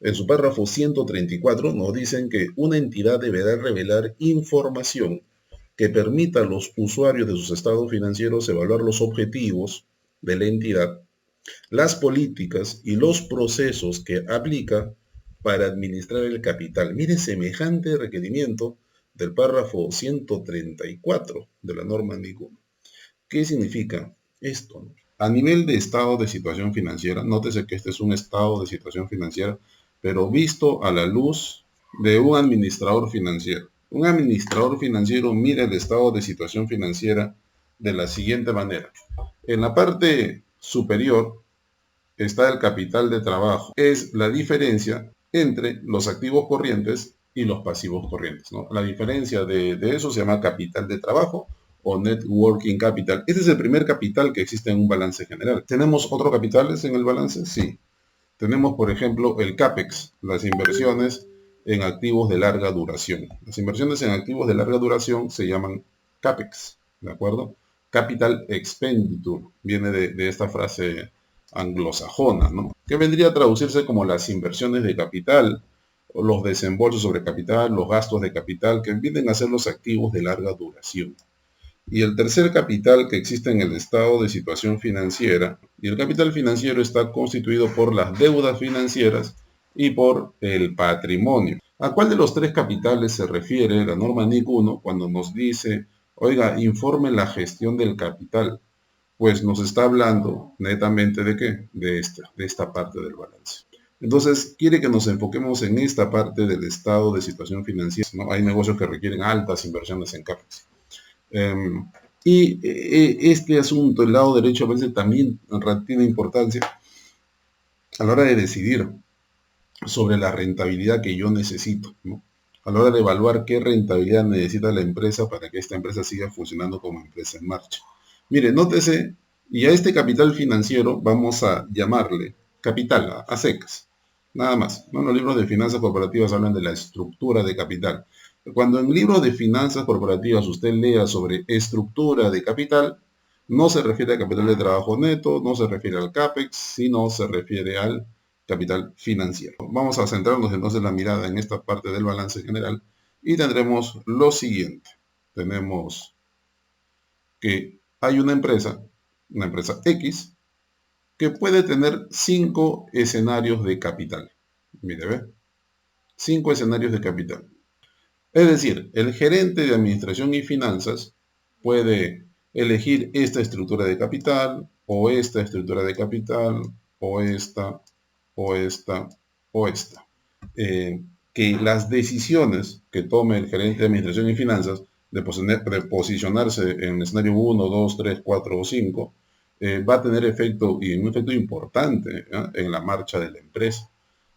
En su párrafo 134 nos dicen que una entidad deberá revelar información que permita a los usuarios de sus estados financieros evaluar los objetivos de la entidad, las políticas y los procesos que aplica para administrar el capital. Mire semejante requerimiento del párrafo 134 de la norma NIC 1. ¿Qué significa esto? A nivel de estado de situación financiera, nótese que este es un estado de situación financiera, pero visto a la luz de un administrador financiero. Un administrador financiero mira el estado de situación financiera de la siguiente manera. En la parte superior está el capital de trabajo. Es la diferencia entre los activos corrientes y los pasivos corrientes, ¿no? La diferencia de eso se llama capital de trabajo o net working capital. Este es el primer capital que existe en un balance general. ¿Tenemos otros capitales en el balance? Sí. Tenemos, por ejemplo, el CAPEX, las inversiones en activos de larga duración. Las inversiones en activos de larga duración se llaman CAPEX, ¿de acuerdo? Capital Expenditure, viene de esta frase anglosajona, ¿no? Que vendría a traducirse como las inversiones de capital, o los desembolsos sobre capital, los gastos de capital, que vienen a ser los activos de larga duración. Y el tercer capital que existe en el estado de situación financiera, y el capital financiero está constituido por las deudas financieras y por el patrimonio. ¿A cuál de los tres capitales se refiere la norma NIC 1 cuando nos dice, oiga, informe la gestión del capital? Pues nos está hablando netamente de qué? De esta parte del balance. Entonces, quiere que nos enfoquemos en esta parte del estado de situación financiera, ¿no? Hay negocios que requieren altas inversiones en CAPEX. Este asunto, el lado derecho, a veces también tiene importancia a la hora de decidir sobre la rentabilidad que yo necesito, ¿no? A la hora de evaluar qué rentabilidad necesita la empresa para que esta empresa siga funcionando como empresa en marcha. Mire, nótese, y a este capital financiero vamos a llamarle capital, a secas, nada más. ¿No? Los libros de finanzas corporativas hablan de la estructura de capital. Cuando en libros de finanzas corporativas usted lea sobre estructura de capital, no se refiere a capital de trabajo neto, no se refiere al CAPEX, sino se refiere al capital financiero. Vamos a centrarnos entonces la mirada en esta parte del balance general y tendremos lo siguiente. Tenemos que hay una empresa X, que puede tener 5 escenarios de capital. Mire, ve, 5 escenarios de capital. Es decir, el gerente de administración y finanzas puede elegir esta estructura de capital, o esta estructura de capital, o esta, o esta, o esta. Que las decisiones que tome el gerente de administración y finanzas de posicionarse en el escenario 1, 2, 3, 4 o 5, va a tener efecto, y un efecto importante, ¿eh?, en la marcha de la empresa.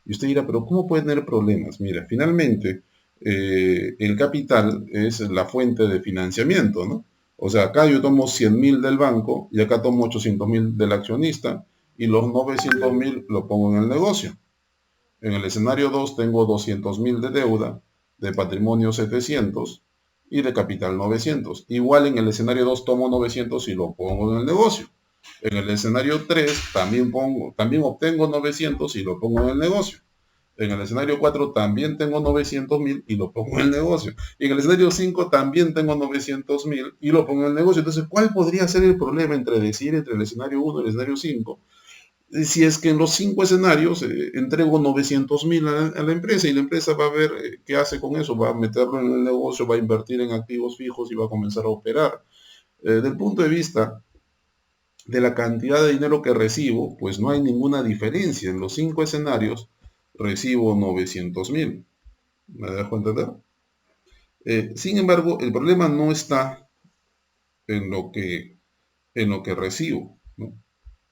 Y usted dirá, pero ¿cómo puede tener problemas? Mira, finalmente, el capital es la fuente de financiamiento, ¿no? O sea, acá yo tomo 100.000 del banco y acá tomo 800.000 del accionista y los 900.000 lo pongo en el negocio. En el escenario 2 tengo 200.000 de deuda, de patrimonio 700 y de capital 900. Igual en el escenario 2 tomo 900 y lo pongo en el negocio. En el escenario 3 también obtengo 900 y lo pongo en el negocio. En el escenario 4 también tengo 900.000 y lo pongo en el negocio. Y en el escenario 5 también tengo 900.000 y lo pongo en el negocio. Entonces, ¿cuál podría ser el problema entre decir entre el escenario 1 y el escenario 5? Si es que en los 5 escenarios entrego 900.000 a la empresa y la empresa va a ver qué hace con eso, va a meterlo en el negocio, va a invertir en activos fijos y va a comenzar a operar. Del punto de vista de la cantidad de dinero que recibo, pues no hay ninguna diferencia. En los 5 escenarios recibo 900.000. ¿Me dejo entender? Sin embargo, el problema no está en lo que recibo, ¿no?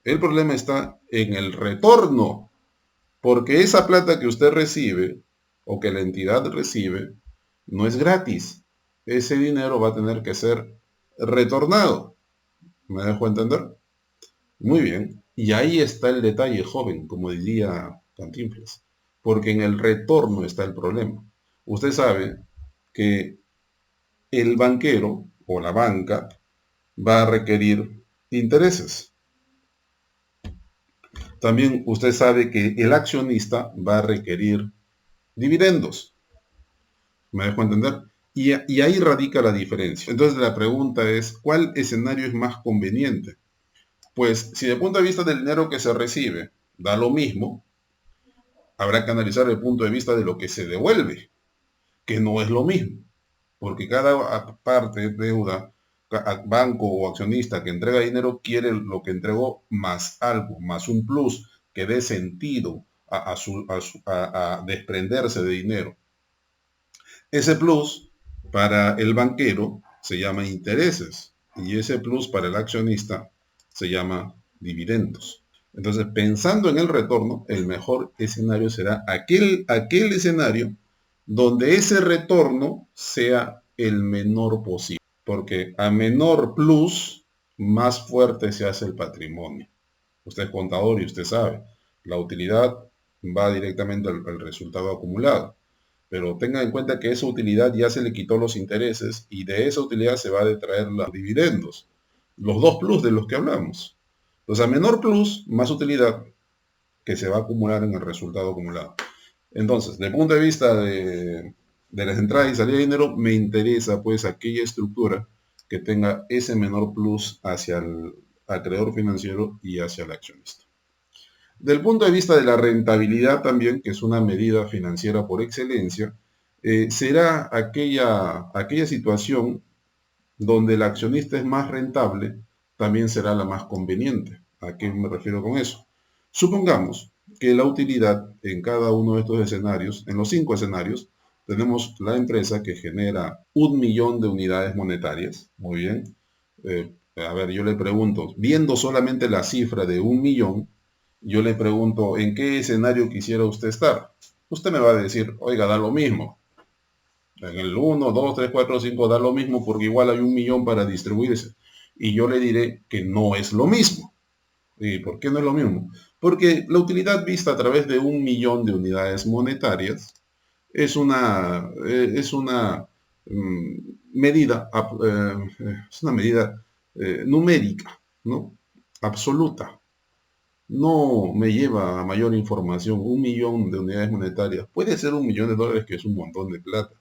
El problema está en el retorno, porque esa plata que usted recibe o que la entidad recibe no es gratis. Ese dinero va a tener que ser retornado. ¿Me dejo entender? Muy bien. Y ahí está el detalle, joven, como diría Cantinflas, porque en el retorno está el problema. Usted sabe que el banquero o la banca va a requerir intereses. También usted sabe que el accionista va a requerir dividendos. ¿Me dejo entender? Y ahí radica la diferencia. Entonces la pregunta es, ¿cuál escenario es más conveniente? Pues si de punto de vista del dinero que se recibe da lo mismo, habrá que analizar el punto de vista de lo que se devuelve, que no es lo mismo, porque cada parte, deuda, banco o accionista que entrega dinero quiere lo que entregó más algo, más un plus que dé sentido a desprenderse de dinero. Ese plus para el banquero se llama intereses y ese plus para el accionista se llama dividendos. Entonces, pensando en el retorno, el mejor escenario será aquel escenario donde ese retorno sea el menor posible. Porque a menor plus, más fuerte se hace el patrimonio. Usted es contador y usted sabe, la utilidad va directamente al resultado acumulado. Pero tenga en cuenta que esa utilidad ya se le quitó los intereses y de esa utilidad se va a detraer los dividendos. Los dos plus de los que hablamos. Entonces, a menor plus, más utilidad que se va a acumular en el resultado acumulado. Entonces, desde el punto de vista de las entradas y salidas de dinero, me interesa pues aquella estructura que tenga ese menor plus hacia el acreedor financiero y hacia el accionista. Del punto de vista de la rentabilidad también, que es una medida financiera por excelencia, será aquella situación donde el accionista es más rentable, también será la más conveniente. ¿A qué me refiero con eso? Supongamos que la utilidad en cada uno de estos escenarios, en los 5 escenarios, tenemos la empresa que genera 1 millón de unidades monetarias. Muy bien. A ver, yo le pregunto, viendo solamente la cifra de 1 millón, yo le pregunto, ¿en qué escenario quisiera usted estar? Usted me va a decir, oiga, da lo mismo. En el 1, 2, 3, 4, 5 da lo mismo porque igual hay 1 millón para distribuirse. Y yo le diré que no es lo mismo. ¿Y por qué no es lo mismo? Porque la utilidad vista a través de 1 millón de unidades monetarias es una medida, numérica, ¿no? Absoluta. No me lleva a mayor información. 1 millón de unidades monetarias. Puede ser $1 millón, que es un montón de plata,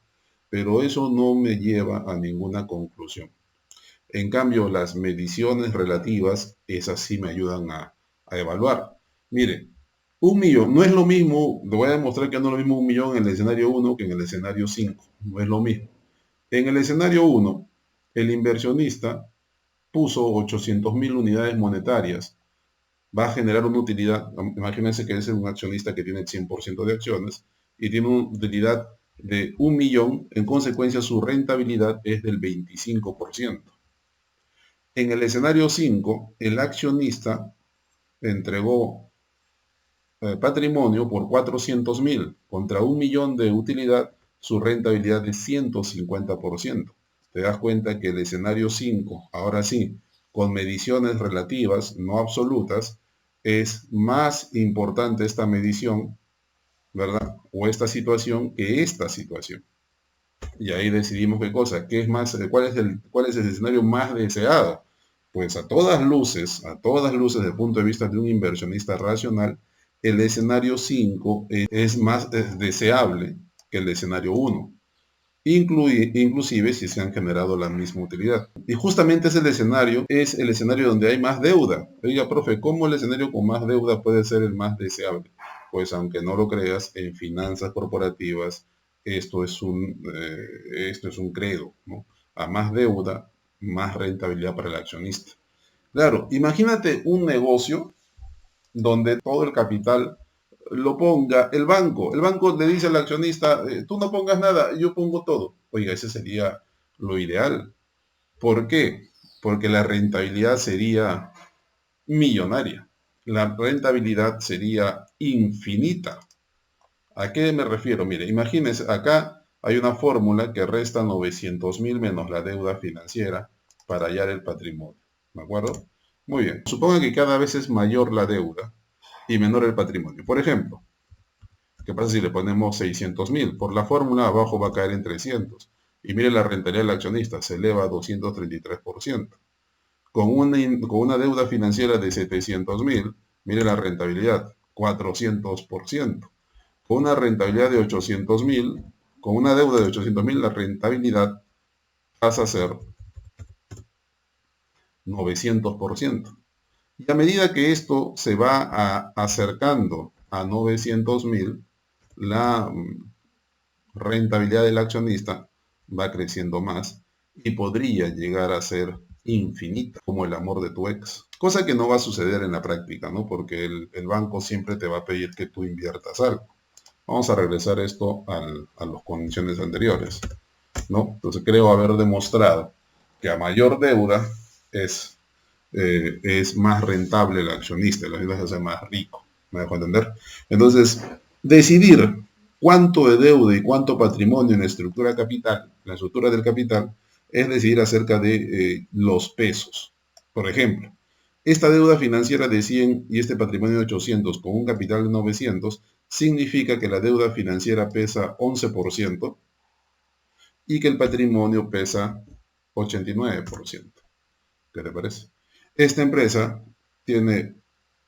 pero eso no me lleva a ninguna conclusión. En cambio, las mediciones relativas, esas sí me ayudan a evaluar. Mire, 1 millón, no es lo mismo, le voy a demostrar que no es lo mismo 1 millón en el escenario 1 que en el escenario 5. No es lo mismo. En el escenario 1, el inversionista puso 800.000 unidades monetarias. Va a generar una utilidad, imagínense que es un accionista que tiene el 100% de acciones y tiene una utilidad de 1 millón, en consecuencia su rentabilidad es del 25%. En el escenario 5, el accionista entregó patrimonio por 400.000 contra 1 millón de utilidad, su rentabilidad es 150%. Te das cuenta que el escenario 5, ahora sí, con mediciones relativas, no absolutas, es más importante esta medición, ¿verdad? O esta situación que esta situación. Y ahí decidimos qué cosa, qué es más, cuál es el escenario más deseado. Pues a todas luces, desde el punto de vista de un inversionista racional, el escenario 5 es más deseable que el escenario 1, inclusive si se han generado la misma utilidad. Y justamente es el escenario donde hay más deuda. Oiga, profe, ¿cómo el escenario con más deuda puede ser el más deseable? Pues aunque no lo creas, en finanzas corporativas esto es un credo, ¿no? A más deuda, más rentabilidad para el accionista. Claro, imagínate un negocio donde todo el capital lo ponga el banco. El banco le dice al accionista, tú no pongas nada, yo pongo todo. Oiga, ese sería lo ideal. ¿Por qué? Porque la rentabilidad sería millonaria. La rentabilidad sería infinita. ¿A qué me refiero? Mire, imagínense, acá hay una fórmula que resta 900.000 menos la deuda financiera para hallar el patrimonio. ¿De acuerdo? Muy bien. Supongan que cada vez es mayor la deuda y menor el patrimonio. Por ejemplo, ¿qué pasa si le ponemos 600.000? Por la fórmula abajo va a caer en 300. Y mire la rentabilidad del accionista, se eleva a 233%. Con una deuda financiera de 700.000, Mire la rentabilidad, 400%. Con una rentabilidad de 800.000, con una deuda de 800.000, la rentabilidad pasa a ser 900%. Y a medida que esto se va acercando a 900.000, la rentabilidad del accionista va creciendo más y podría llegar a ser infinita, como el amor de tu ex. Cosa que no va a suceder en la práctica, ¿no? Porque el banco siempre te va a pedir que tú inviertas algo. Vamos a regresar esto a las condiciones anteriores, ¿no? Entonces creo haber demostrado que a mayor deuda es más rentable el accionista se hace más rico. ¿Me dejo entender? Entonces, decidir cuánto de deuda y cuánto patrimonio en la estructura capital, la estructura del capital, es decidir acerca de los pesos. Por ejemplo, esta deuda financiera de 100 y este patrimonio de 800 con un capital de 900 significa que la deuda financiera pesa 11% y que el patrimonio pesa 89%. ¿Qué te parece? Esta empresa tiene,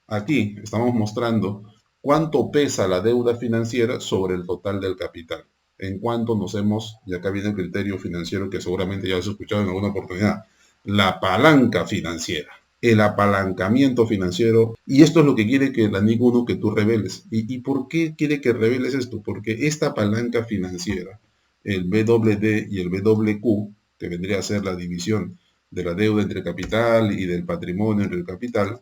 aquí estamos mostrando cuánto pesa la deuda financiera sobre el total del capital. En cuánto nos hemos, y acá viene el criterio financiero que seguramente ya has escuchado en alguna oportunidad, la palanca financiera, el apalancamiento financiero, y esto es lo que quiere que la NIC 1 que tú reveles. ¿Y por qué quiere que reveles esto? Porque esta palanca financiera, el BWD y el BWQ, que vendría a ser la división de la deuda entre capital y del patrimonio entre el capital,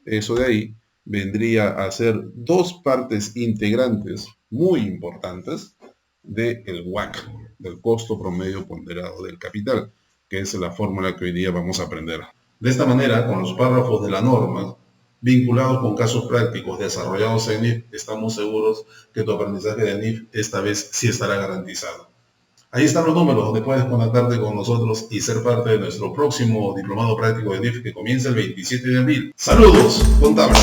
eso de ahí vendría a ser dos partes integrantes muy importantes del WACC, del costo promedio ponderado del capital, que es la fórmula que hoy día vamos a aprender. De esta manera, con los párrafos de la norma, vinculados con casos prácticos desarrollados en NIF, estamos seguros que tu aprendizaje de NIF esta vez sí estará garantizado. Ahí están los números donde puedes conectarte con nosotros y ser parte de nuestro próximo diplomado práctico de NIF que comienza el 27 de abril. ¡Saludos, contables!